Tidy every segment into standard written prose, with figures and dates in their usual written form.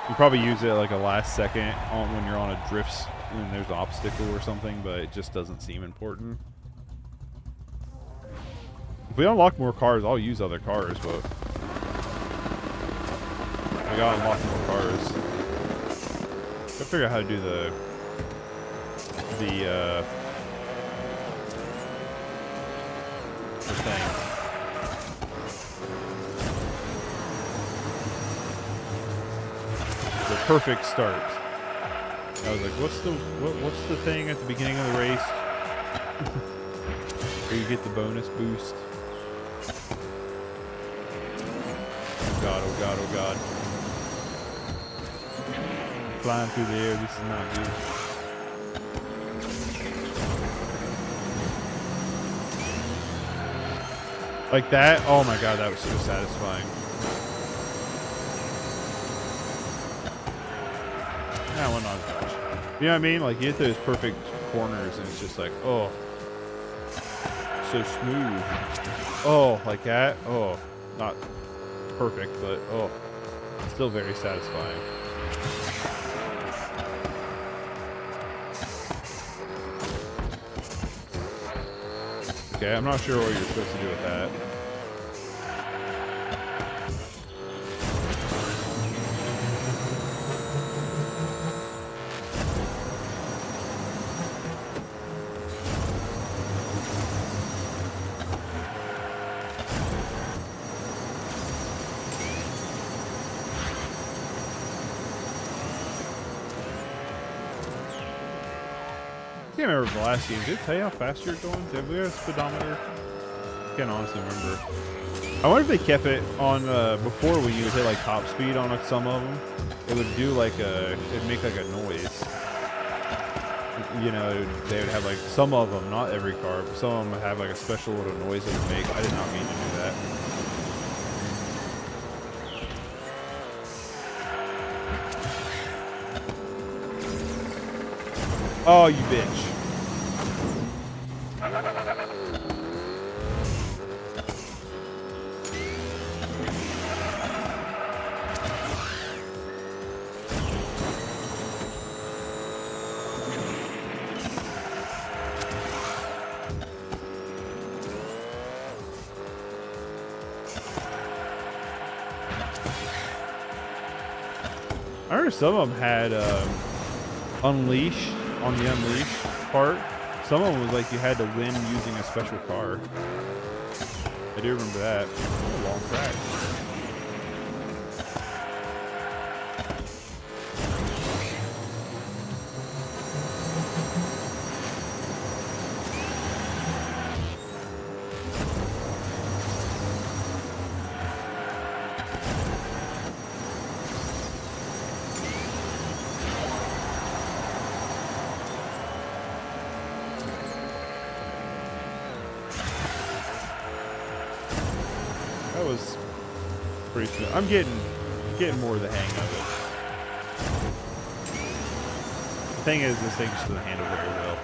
You probably use it like a last second on when you're on a drift and there's an obstacle or something, but it just doesn't seem important. If we unlock more cars, I'll use other cars, but I gotta unlock more cars. Gotta figure out how to do the thing. The perfect start. I was like, what's the thing at the beginning of the race? Where you get the bonus boost. Oh god, oh god, oh god. Flying through the air, this is not good. Like that? Oh my god, that was so satisfying. Nah, well, not as much. You know what I mean? Like, you hit those perfect corners and it's just like, oh. So smooth. Oh, like that? Oh. Not perfect, but oh. Still very satisfying. Okay, I'm not sure what you're supposed to do with that. I can't remember the last game. Did it tell you how fast you're going? Did we have a speedometer? I can't honestly remember. I wonder if they kept it on before when you would hit like top speed on like some of them. It would do like it'd make like a noise. You know, they would have like some of them, not every car, but some of them would have like a special little noise it would make. I did not mean to do that. Oh, you bitch. I heard some of them had Unleash on the Unleash part. Some of them was like you had to win using a special car. I do remember that. Oh, long track. That was pretty smooth. I'm getting more of the hang of it. The thing is, this thing just doesn't handle very well.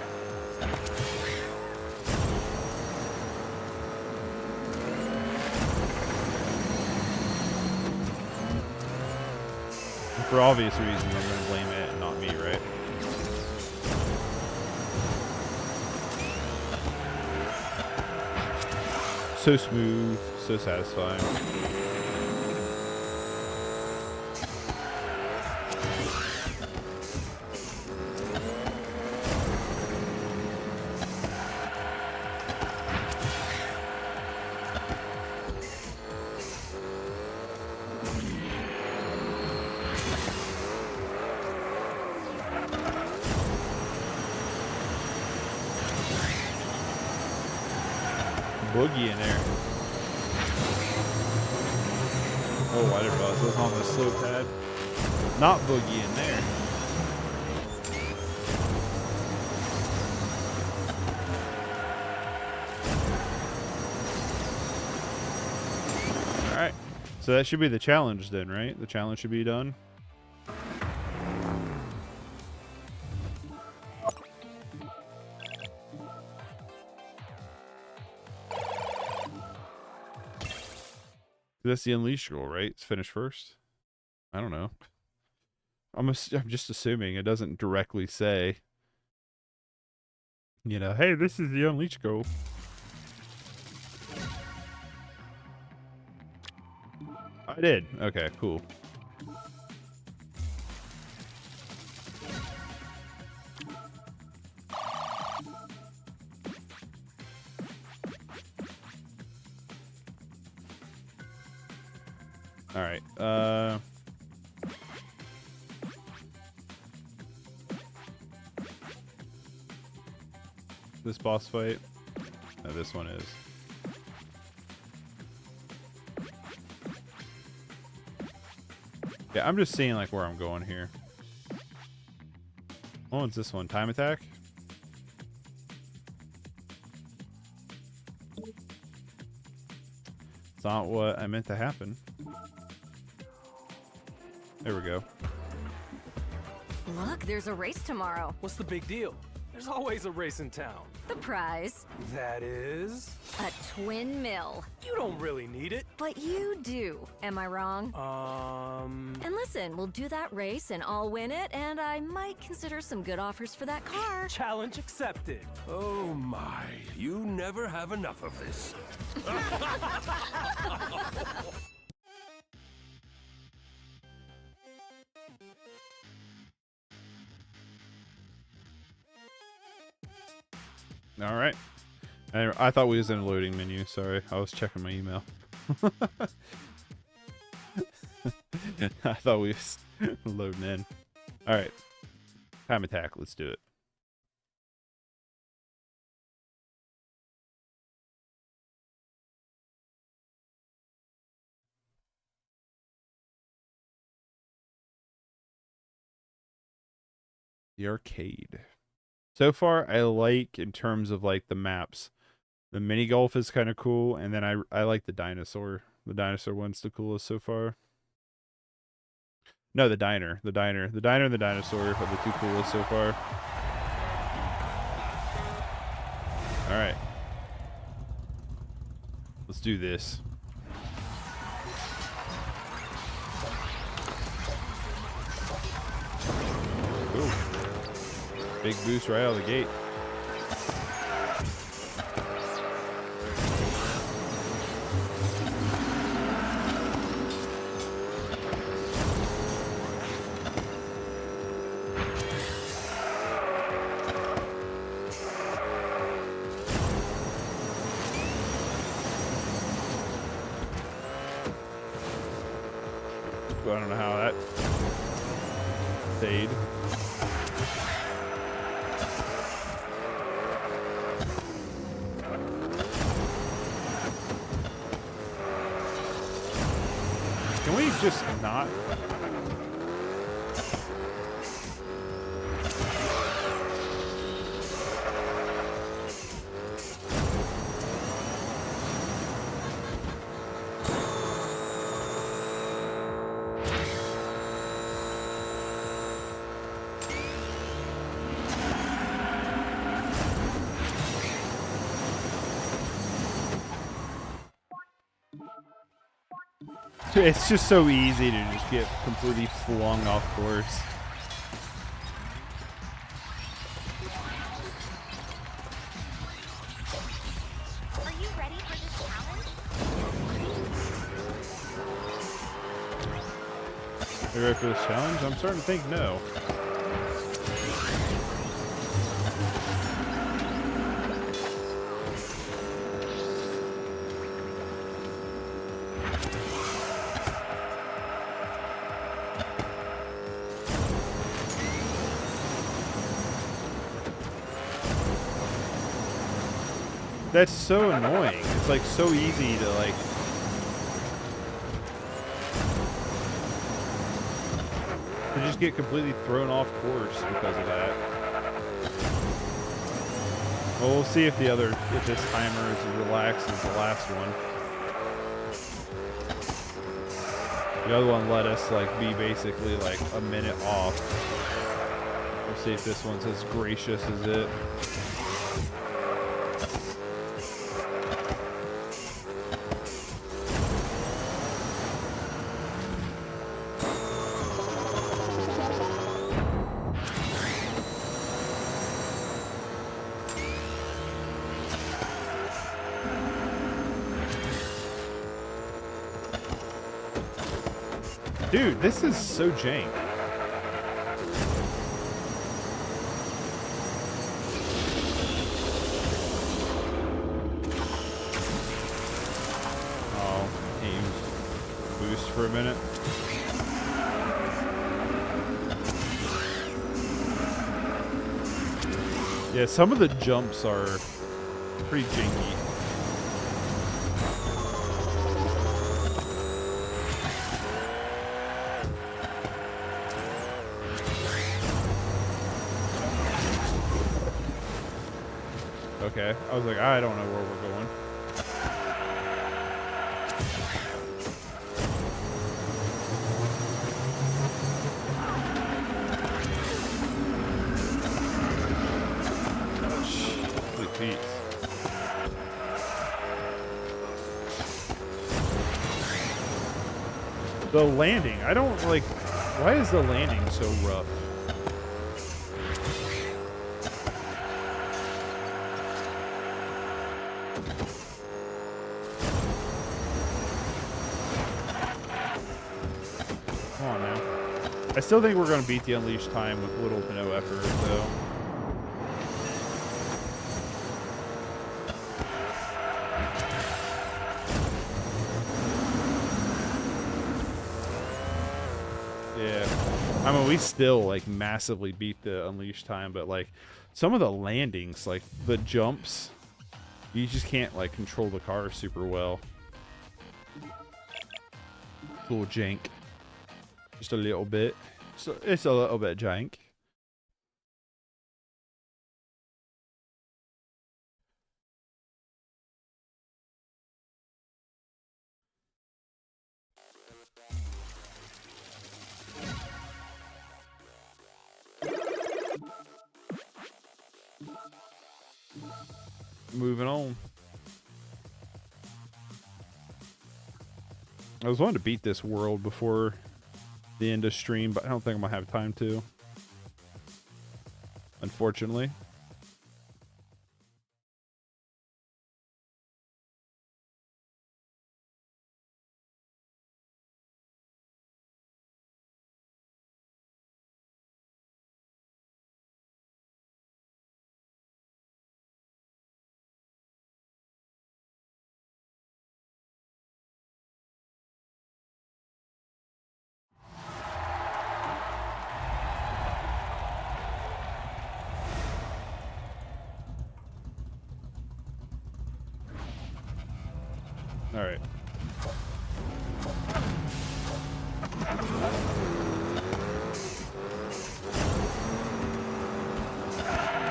And for obvious reasons, I'm going to blame it and not me, right? So smooth, so satisfying. Boogie in there. Oh, I didn't realize it was on the slow pad. Not boogie in there. Alright. So that should be the challenge then, right? The challenge should be done. That's the Unleash goal, right? It's finish first. I don't know. I'm just assuming it doesn't directly say, you know, hey, this is the unleash goal. I did. Okay, cool. All right. This boss fight? No, this one is. Yeah, I'm just seeing like where I'm going here. Oh, it's this one. Time attack? It's not what I meant to happen. There we go. Look, there's a race tomorrow. What's the big deal? There's always a race in town. The prize. That is? A twin mill. You don't really need it. But you do. Am I wrong? And listen, we'll do that race and I'll win it, and I might consider some good offers for that car. Challenge accepted. Oh my, you never have enough of this. All right. I thought we was in a loading menu. Sorry, I was checking my email. I thought we was loading in. All right. Time attack. Let's do it. The arcade. So far, I like, in terms of like the maps, the mini golf is kind of cool, and then I like the dinosaur. The dinosaur one's the coolest so far. No, the diner and the dinosaur are the two coolest so far. All right, let's do this. Ooh. Big boost right out of the gate. I don't know how that stayed. Can we just not? It's just so easy to just get completely flung off course. Are you ready for this challenge? Are you ready for this challenge? I'm starting to think no. That's so annoying. It's like so easy to like to just get completely thrown off course because of that. Well, we'll see if this timer is as relaxed as the last one. The other one let us like be basically like a minute off. We'll see if this one's as gracious as it. Dude, this is so jank. Oh, he used boost for a minute. Yeah, some of the jumps are pretty janky. Okay, I was like, I don't know where we're going. Holy feats. The landing, I don't like, why is the landing so rough? Come on now. I still think we're going to beat the Unleashed time with little to no effort, though. Yeah. I mean, we still, like, massively beat the Unleashed time, but, like, some of the landings, like, the jumps, you just can't, like, control the car super well. It's a little jank. Just a little bit. So it's a little bit jank. Moving on. I was wanting to beat this world before the end of stream, but I don't think I'm gonna have time to. Unfortunately. All right.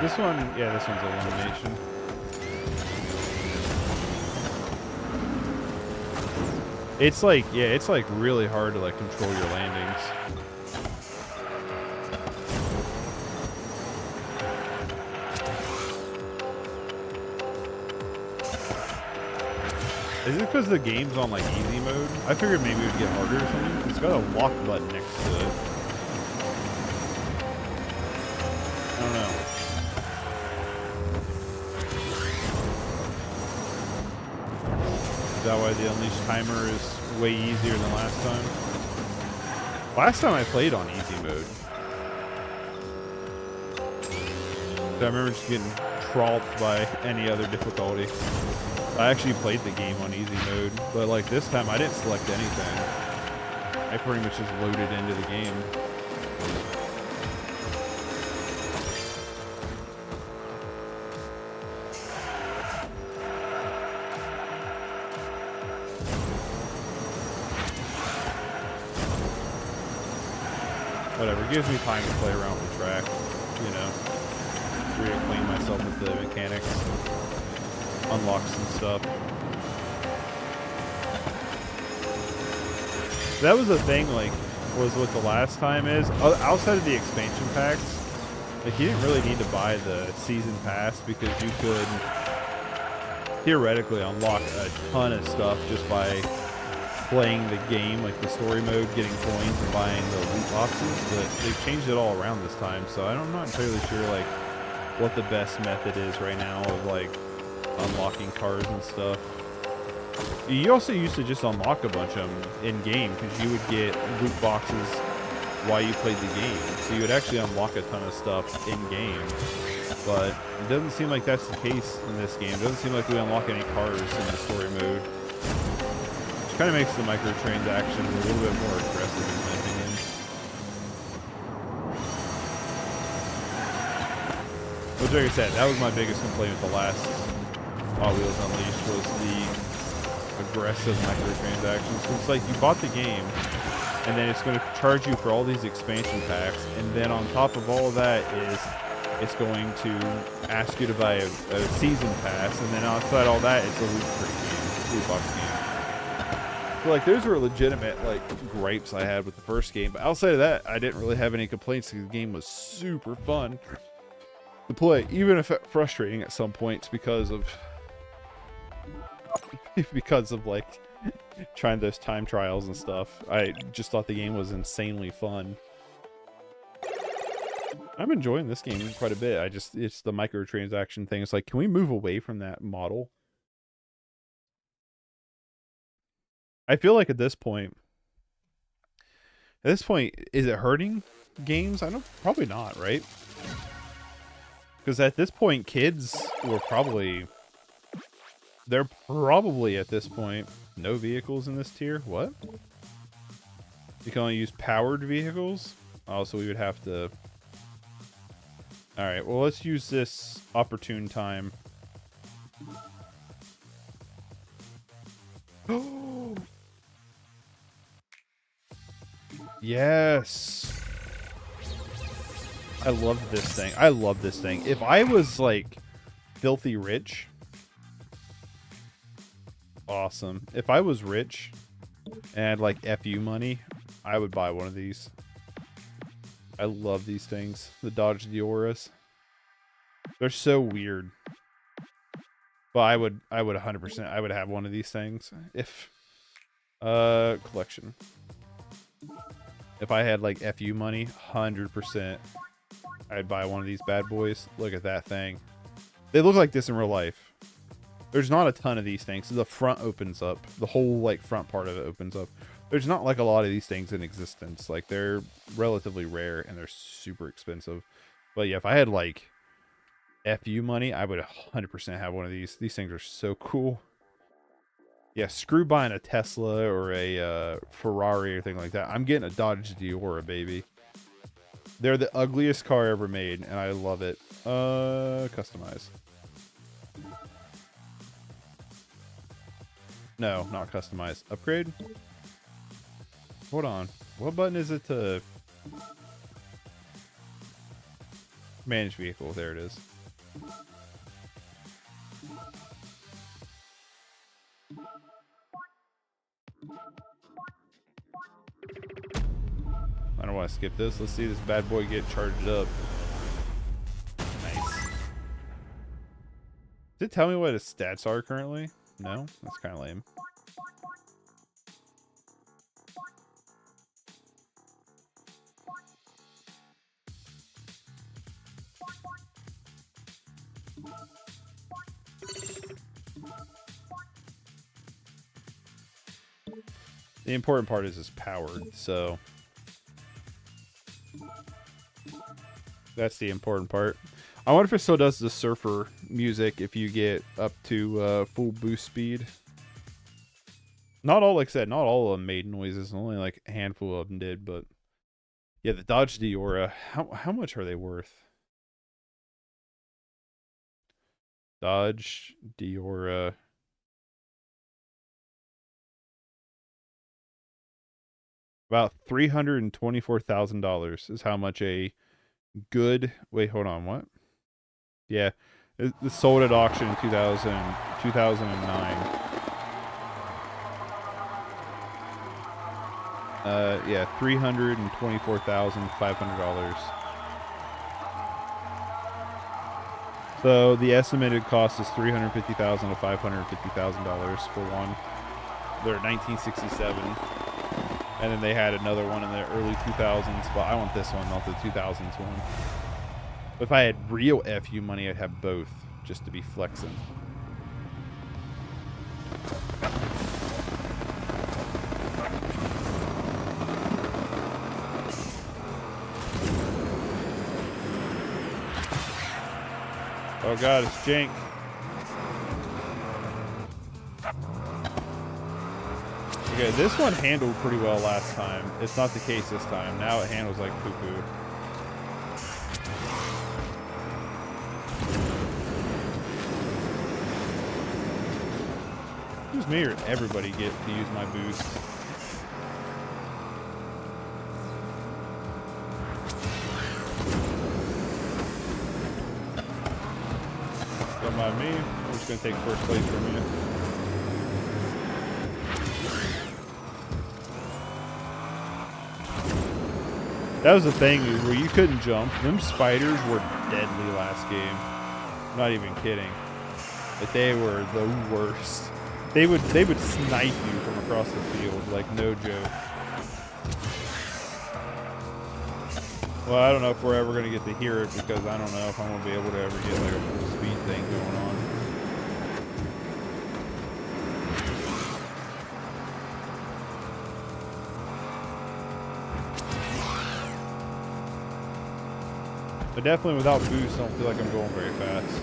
This one, yeah, this one's elimination. It's like, yeah, it's like really hard to like control your landings. Is it because the game's on like easy mode? I figured maybe it would get harder or something. It's got a lock button next to it. I don't know. Is that why the Unleashed timer is way easier than last time? Last time I played on easy mode, I remember just getting trolled by any other difficulty. I actually played the game on easy mode, but like this time I didn't select anything. I pretty much just loaded into the game. Whatever, it gives me time to play around with the track, you know, reacquaint myself with the mechanics. Unlock some stuff. That was the thing, like, was what the last time is. Outside of the expansion packs, like, you didn't really need to buy the season pass because you could theoretically unlock a ton of stuff just by playing the game, like the story mode, getting coins, and buying the loot boxes. But they've changed it all around this time, so I'm not entirely sure, like, what the best method is right now of, like, unlocking cars and stuff. You also used to just unlock a bunch of them in game because you would get loot boxes while you played the game. So you would actually unlock a ton of stuff in game. But it doesn't seem like that's the case in this game. It doesn't seem like we unlock any cars in the story mode. Which kind of makes the microtransactions a little bit more aggressive in my opinion. Which, like I said, that was my biggest complaint with the last Hot Wheels Unleashed was the aggressive microtransactions. It's like you bought the game, and then it's going to charge you for all these expansion packs, and then on top of all of that is it's going to ask you to buy a season pass, and then outside all that, it's a loot box game. So like those were legitimate like gripes I had with the first game, but outside of that, I didn't really have any complaints because the game was super fun to play, even if frustrating at some points because of like trying those time trials and stuff. I just thought the game was insanely fun. I'm enjoying this game quite a bit. It's the microtransaction thing. It's like, can we move away from that model? I feel like at this point, is it hurting games? Probably not, right? Because at this point, they're probably at this point, no vehicles in this tier. What? You can only use powered vehicles? Oh, so we would have to... Alright, well, let's use this opportune time. Yes! I love this thing. I love this thing. If I was, like, filthy rich... Awesome. If I was rich and had, like, FU money, I would buy one of these. I love these things. The Dodge Dioras. They're so weird. But I would 100%, I would have one of these things. If, collection. If I had, like, FU money, 100%, I'd buy one of these bad boys. Look at that thing. They look like this in real life. There's not a ton of these things. The front opens up. The whole, like, front part of it opens up. There's not, like, a lot of these things in existence. Like, they're relatively rare, and they're super expensive. But, yeah, if I had, like, FU money, I would 100% have one of these. These things are so cool. Yeah, screw buying a Tesla or a Ferrari or anything like that. I'm getting a Dodge Diora, baby. They're the ugliest car ever made, and I love it. Customize. No, not customize. Upgrade? Hold on. What button is it to manage vehicle? There it is. I don't want to skip this. Let's see this bad boy get charged up. Nice. Did it tell me what his stats are currently? No? That's kind of lame. The important part is it's powered, so that's the important part. I wonder if it still does the surfer music if you get up to full boost speed. Not all, like I said, not all of them made noises. Only like a handful of them did, but yeah, the Dodge Diora. How much are they worth? Dodge Diora. About $324,000 is how much a good... Wait, hold on, what? Yeah, it sold at auction in 2009. Yeah, $324,500. So the estimated cost is $350,000 to $550,000 for one. They're 1967. And then they had another one in the early 2000s, but I want this one, not the 2000s one. But if I had real FU money, I'd have both, just to be flexing. Oh god, it's jank. Okay, this one handled pretty well last time. It's not the case this time. Now it handles like poo-poo. Just me or everybody get to use my boost? Don't mind me. I'm just gonna take first place for a minute. That was the thing, where you couldn't jump. Them spiders were deadly last game. I'm not even kidding. But they were the worst. They would snipe you from across the field, like no joke. Well, I don't know if we're ever gonna get to hear it because I don't know if I'm gonna be able to ever get like a full speed thing going on. But definitely without boost, I don't feel like I'm going very fast.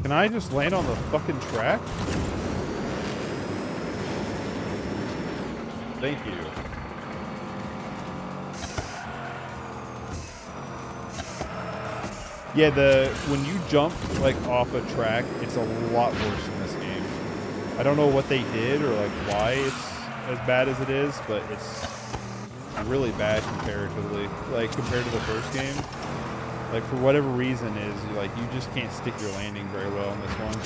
Can I just land on the fucking track? Thank you. Yeah, when you jump like off a track, it's a lot worse in this game. I don't know what they did or like why it's as bad as it is, but it's really bad comparatively, like compared to the first game. Like for whatever reason is like you just can't stick your landing very well in this one.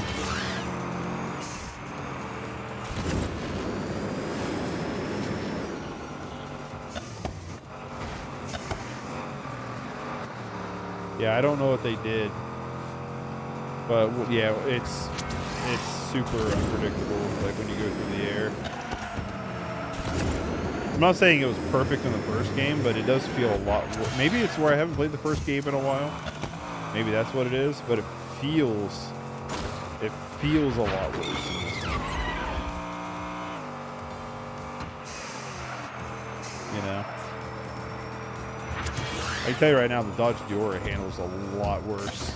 Yeah, I don't know what they did, but yeah, it's super unpredictable. Like when you go through the air. I'm not saying it was perfect in the first game, but it does feel a lot. Maybe it's where I haven't played the first game in a while. Maybe that's what it is, but it feels a lot worse in this one. You know. I can tell you right now, the Dodge Diora handles a lot worse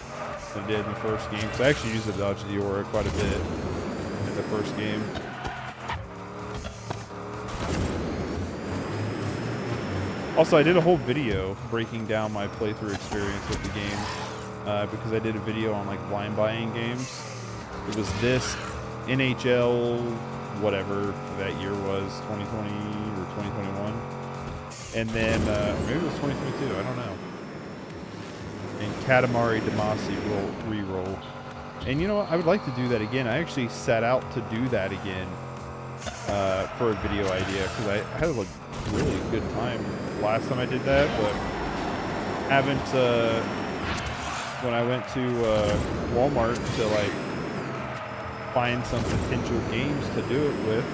than it did in the first game. So I actually used the Dodge Diora quite a bit in the first game. Also, I did a whole video breaking down my playthrough experience with the game because I did a video on like blind buying games. It was this, NHL, whatever that year was, 2020 or 2021. And then, maybe it was 2022, I don't know. And Katamari Damacy re-roll. And you know what, I would like to do that again. I actually set out to do that again for a video idea because I had a really good time last time I did that, but haven't, when I went to Walmart to like find some potential games to do it with,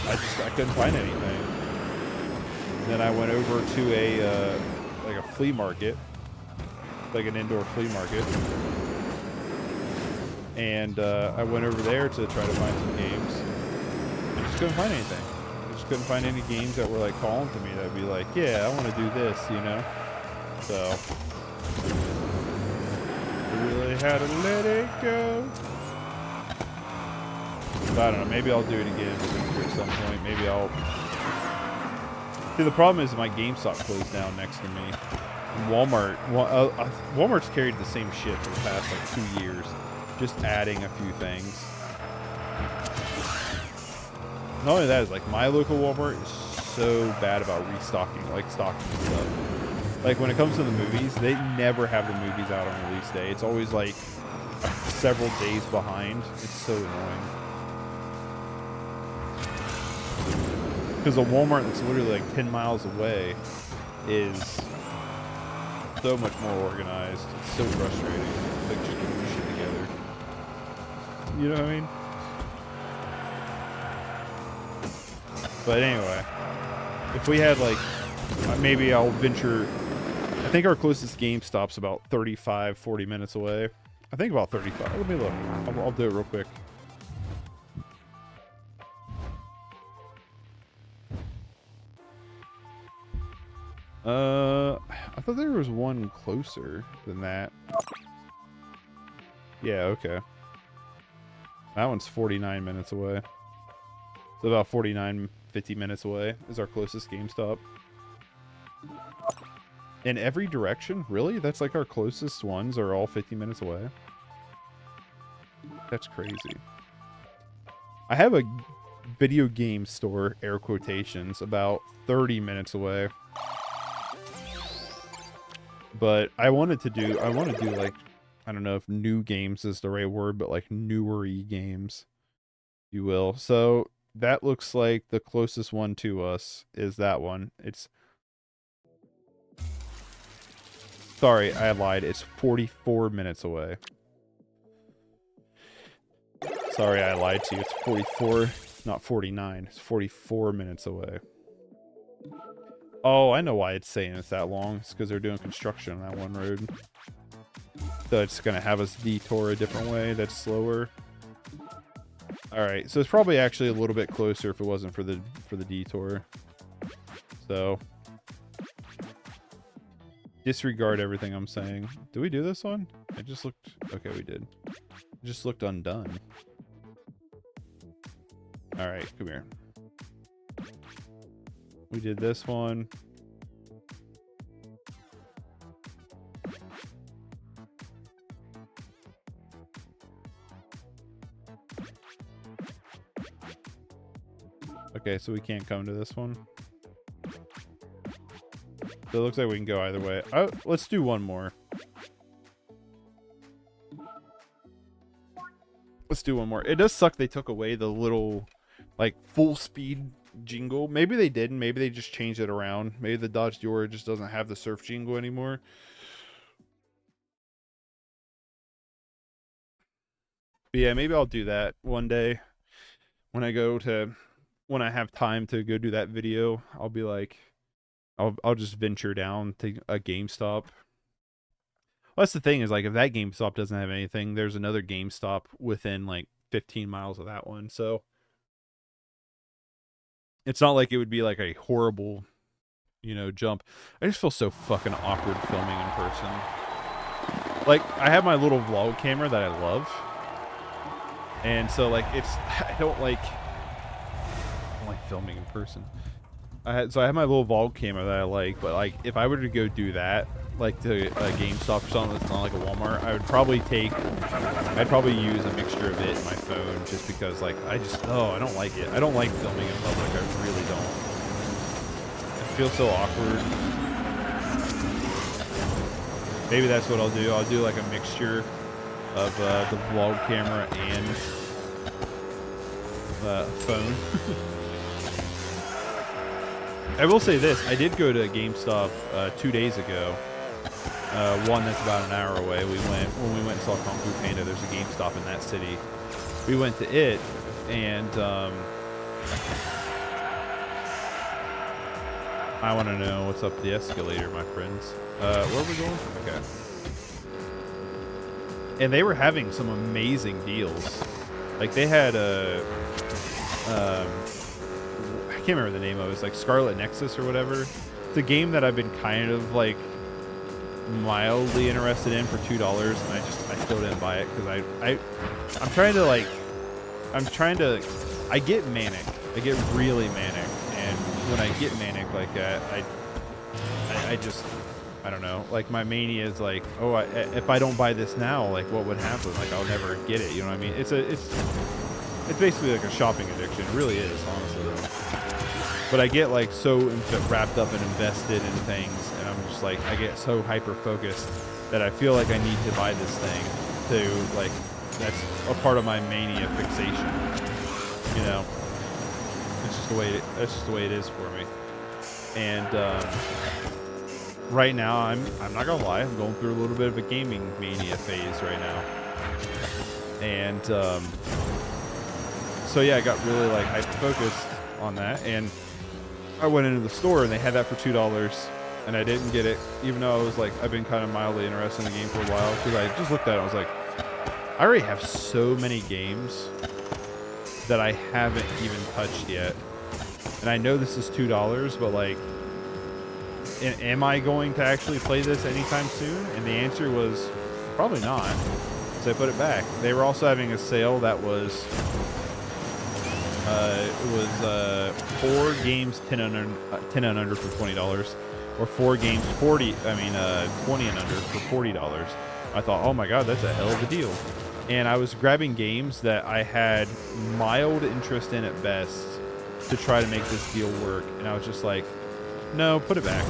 I couldn't find anything. Then I went over to a like a flea market, like an indoor flea market, and I went over there to try to find some games. I just couldn't find anything. I just couldn't find any games that were like calling to me that'd be like, yeah, I want to do this, you know. So I really had to let it go. So I don't know. Maybe I'll do it again at some point. Maybe I'll. See, the problem is my GameStop closed down next to me. Walmart's carried the same shit for the past like 2 years, just adding a few things. Not only that, is like my local Walmart is so bad about restocking, like stocking stuff. Like when it comes to the movies, they never have the movies out on release day. It's always like several days behind. It's so annoying. Because a Walmart that's literally like 10 miles away is so much more organized. It's so frustrating. It's like just getting shit together. You know what I mean? But anyway, if we had like, maybe I'll venture I think our closest GameStop's about 35, 40 minutes away. I think about 35. Let me look. I'll do it real quick. I thought there was one closer than that. Yeah, okay. That one's 49 minutes away. So about 49, 50 minutes away is our closest GameStop. In every direction? Really? That's like our closest ones are all 50 minutes away? That's crazy. I have a video game store, air quotations, about 30 minutes away. But I want to do like, I don't know if new games is the right word, but like newer-y games, if you will. So that looks like the closest one to us is that one. It's, sorry, I lied. It's 44 minutes away. Sorry, I lied to you. It's 44, not 49. It's 44 minutes away. Oh, I know why it's saying it's that long. It's because they're doing construction on that one road. So it's going to have us detour a different way that's slower. Alright, so it's probably actually a little bit closer if it wasn't for the detour. So disregard everything I'm saying. Did we do this one? It just looked... Okay, we did. It just looked undone. Alright, come here. We did this one. Okay, so we can't come to this one. So it looks like we can go either way. Oh, let's do one more. Let's do one more. It does suck they took away the little, like, full speed jingle. Maybe they didn't. Maybe they just changed it around. Maybe the Dodge Dior just doesn't have the surf jingle anymore. But yeah, maybe I'll do that one day when I have time to go do that video. I'll be like, I'll just venture down to a GameStop. Well, that's the thing is, like, if that GameStop doesn't have anything, there's another GameStop within like 15 miles of that one. So it's not like it would be like a horrible, you know, jump. I just feel so fucking awkward filming in person. Like, I have my little vlog camera that I love. And so, like, I don't like filming in person. So I have my little vlog camera that I like, but like, if I were to go do that, like to a GameStop or something that's not like a Walmart, I'd probably use a mixture of it and my phone, just because, like, I don't like it. I don't like filming in public. I really don't. It feels so awkward. Maybe that's what I'll do. I'll do like a mixture of the vlog camera and phone. I will say this, I did go to GameStop 2 days ago. One that's about an hour away. When we went and saw Kung Fu Panda, there's a GameStop in that city. We went to it, and I want to know what's up the escalator, my friends. Where are we going? Okay. And they were having some amazing deals. Like, they had a... I can't remember the name of it. It's like Scarlet Nexus or whatever. It's a game that I've been kind of like mildly interested in for $2, and I still didn't buy it because I get manic. I get really manic, and when I get manic like that, I don't know. Like, my mania is like, oh, if I don't buy this now, like, what would happen? Like, I'll never get it. You know what I mean? It's basically like a shopping addiction. It really is, honestly. But I get like so wrapped up and invested in things, and I'm just like, I get so hyper focused that I feel like I need to buy this thing to, like, that's a part of my mania fixation. You know, it's just that's just the way it is for me. And right now, I'm not gonna lie, I'm going through a little bit of a gaming mania phase right now. And so yeah, I got really like hyper focused on that, and I went into the store and they had that for $2. and I didn't get it, even though I was like, I've been kind of mildly interested in the game for a while, because I just looked at it and I was like, I already have so many games that I haven't even touched yet. And I know this is $2, but like, am I going to actually play this anytime soon? And the answer was probably not. So I put it back. They were also having a sale that was, it was 4 games 10 and under for $20, or 4 games 20 and under for $40. I thought, oh my god, that's a hell of a deal. And I was grabbing games that I had mild interest in at best to try to make this deal work. And I was just like, no, put it back.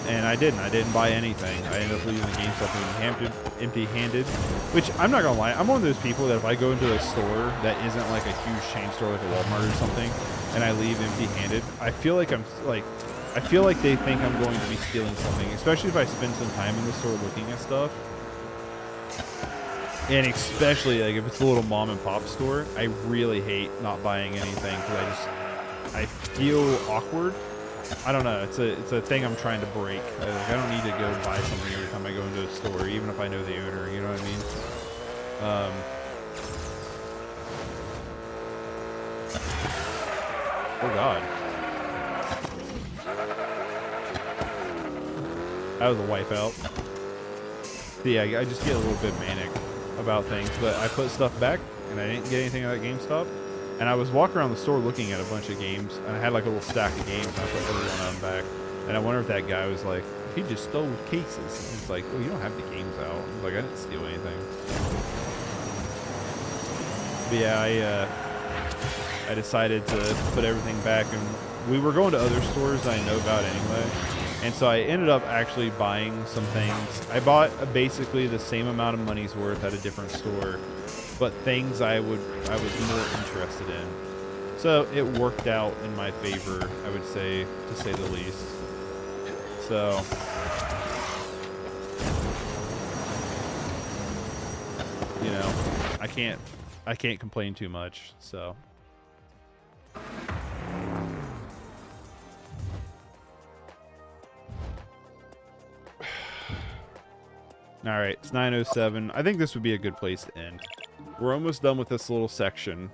And I didn't. I didn't buy anything. I ended up leaving the GameStop empty-handed, which I'm not going to lie. I'm one of those people that if I go into a store that isn't like a huge chain store like a Walmart or something, and I leave empty-handed, I feel like I feel like they think I'm going to be stealing something, especially if I spend some time in the store looking at stuff. And especially like if it's a little mom and pop store, I really hate not buying anything because I feel awkward. I don't know. It's a thing I'm trying to break. I don't need to go buy something every time I go into a store, even if I know the owner. You know what I mean? Oh God, that was a wipeout. Yeah, I just get a little bit manic about things, but I put stuff back and I didn't get anything at GameStop. And I was walking around the store looking at a bunch of games, and I had like a little stack of games, and I put every one of them back. And I wonder if that guy was like, he just stole cases. And it's like, oh, you don't have the games out. I was like, I didn't steal anything. But yeah, I decided to put everything back, and we were going to other stores that I know about anyway. And so I ended up actually buying some things. I bought basically the same amount of money's worth at a different store, but things I was more interested in. So it worked out in my favor, I would say, to say the least. So you know, I can't complain too much. So all right, it's 9:07. I think this would be a good place to end. We're almost done with this little section.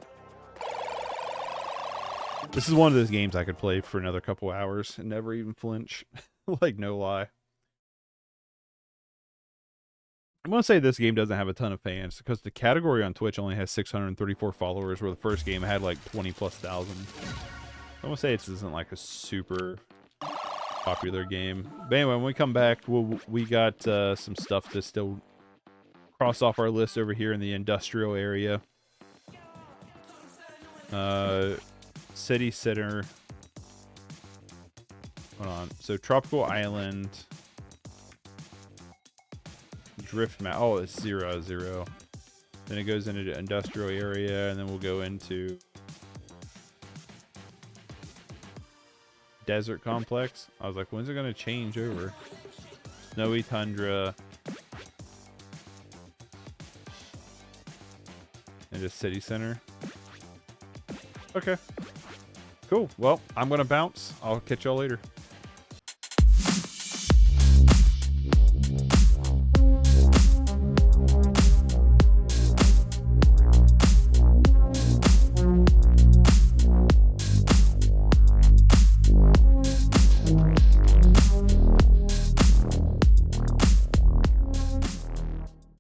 This is one of those games I could play for another couple hours and never even flinch. Like, no lie. I'm going to say this game doesn't have a ton of fans because the category on Twitch only has 634 followers, where the first game had like 20+ thousand. I'm going to say this isn't like a super popular game. But anyway, when we come back, we got some stuff to still cross off our list over here in the industrial area. City center. Hold on. So tropical island. Drift map. Oh, it's 0-0. Then it goes into the industrial area, and then we'll go into desert complex. I was like, when's it going to change over? Snowy tundra. Into city center. Okay. Cool. Well, I'm going to bounce. I'll catch y'all later.